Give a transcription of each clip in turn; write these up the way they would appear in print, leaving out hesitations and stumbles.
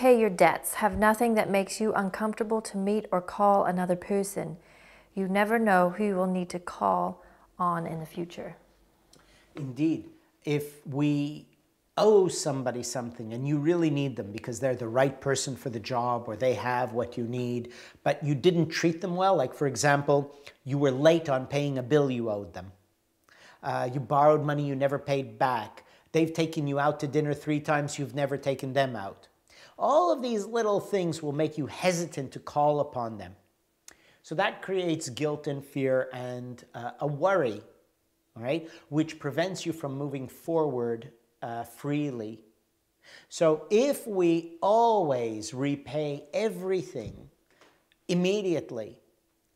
pay your debts. Have nothing that makes you uncomfortable to meet or call another person. You never know who you will need to call on in the future. Indeed. If we owe somebody something and you really need them because they're the right person for the job or they have what you need, but you didn't treat them well, like for example, you were late on paying a bill you owed them. You borrowed money you never paid back. They've taken you out to dinner 3 times, you've never taken them out. All of these little things will make you hesitant to call upon them. So that creates guilt and fear and a worry, all right, which prevents you from moving forward freely. So if we always repay everything immediately,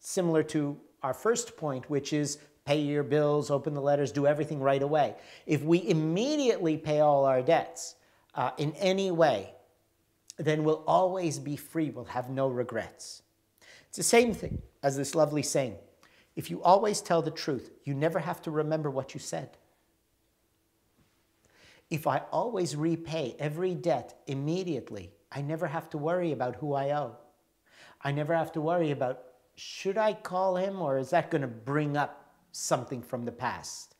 similar to our first point, which is pay your bills, open the letters, do everything right away. If we immediately pay all our debts in any way, then we'll always be free. We'll have no regrets. It's the same thing as this lovely saying. If you always tell the truth, you never have to remember what you said. If I always repay every debt immediately, I never have to worry about who I owe. I never have to worry about, should I call him or is that going to bring up something from the past?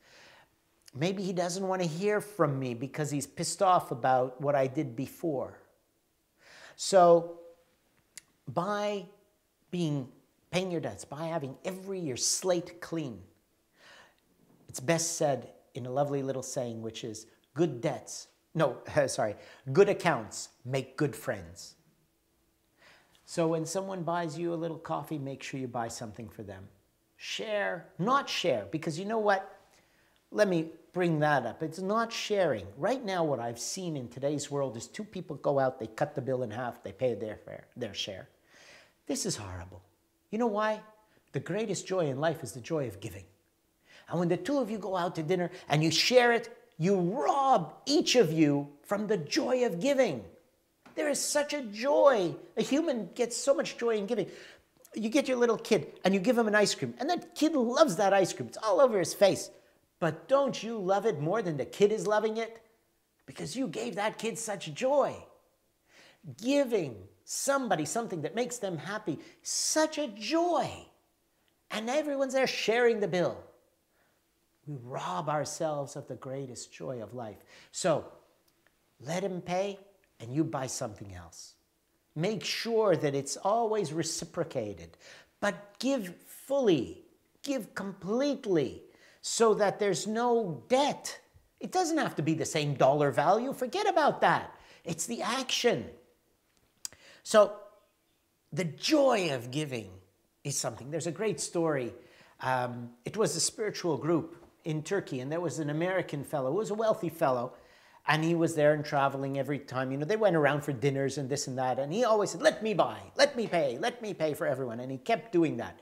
Maybe he doesn't want to hear from me because he's pissed off about what I did before. So by paying your debts, by having every year slate clean, it's best said in a lovely little saying, which is, good accounts make good friends. So when someone buys you a little coffee, make sure you buy something for them. Share, not share, because you know what? Let me bring that up. It's not sharing. Right now, what I've seen in today's world is 2 people go out, they cut the bill in half, they pay their share. This is horrible. You know why? The greatest joy in life is the joy of giving. And when the 2 of you go out to dinner and you share it, you rob each of you from the joy of giving. There is such a joy. A human gets so much joy in giving. You get your little kid and you give him an ice cream, and that kid loves that ice cream. It's all over his face. But don't you love it more than the kid is loving it? Because you gave that kid such joy. Giving somebody something that makes them happy, such a joy. And everyone's there sharing the bill. We rob ourselves of the greatest joy of life. So let him pay and you buy something else. Make sure that it's always reciprocated, but give fully, give completely, so that there's no debt. It doesn't have to be the same dollar value. Forget about that. It's the action. So the joy of giving is something. There's a great story. It was a spiritual group in Turkey, and there was an American fellow who was a wealthy fellow, and he was there and traveling every time. You know, they went around for dinners and this and that, and he always said, let me buy, let me pay for everyone. And he kept doing that.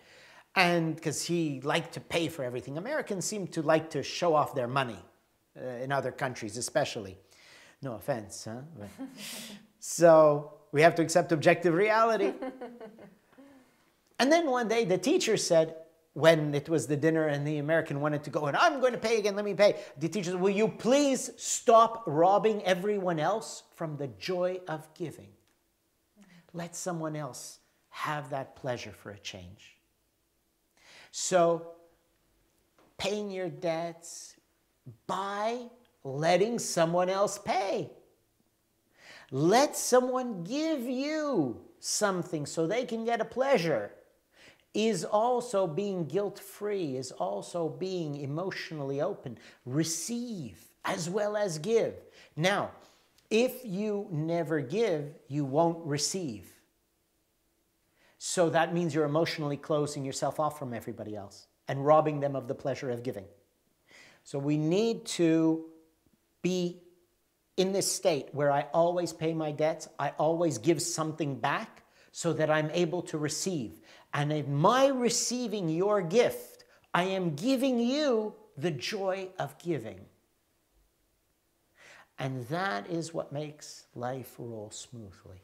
And because he liked to pay for everything. Americans seem to like to show off their money, in other countries especially. No offense, huh? But so we have to accept objective reality. And then one day the teacher said, when it was the dinner and the American wanted to go, and I'm going to pay again, let me pay. The teacher said, will you please stop robbing everyone else from the joy of giving? Let someone else have that pleasure for a change. So, paying your debts by letting someone else pay. Let someone give you something so they can get a pleasure. Is also being guilt-free, is also being emotionally open. Receive as well as give. Now, if you never give, you won't receive. So that means you're emotionally closing yourself off from everybody else and robbing them of the pleasure of giving. So we need to be in this state where I always pay my debts, I always give something back so that I'm able to receive. And in my receiving your gift, I am giving you the joy of giving. And that is what makes life roll smoothly.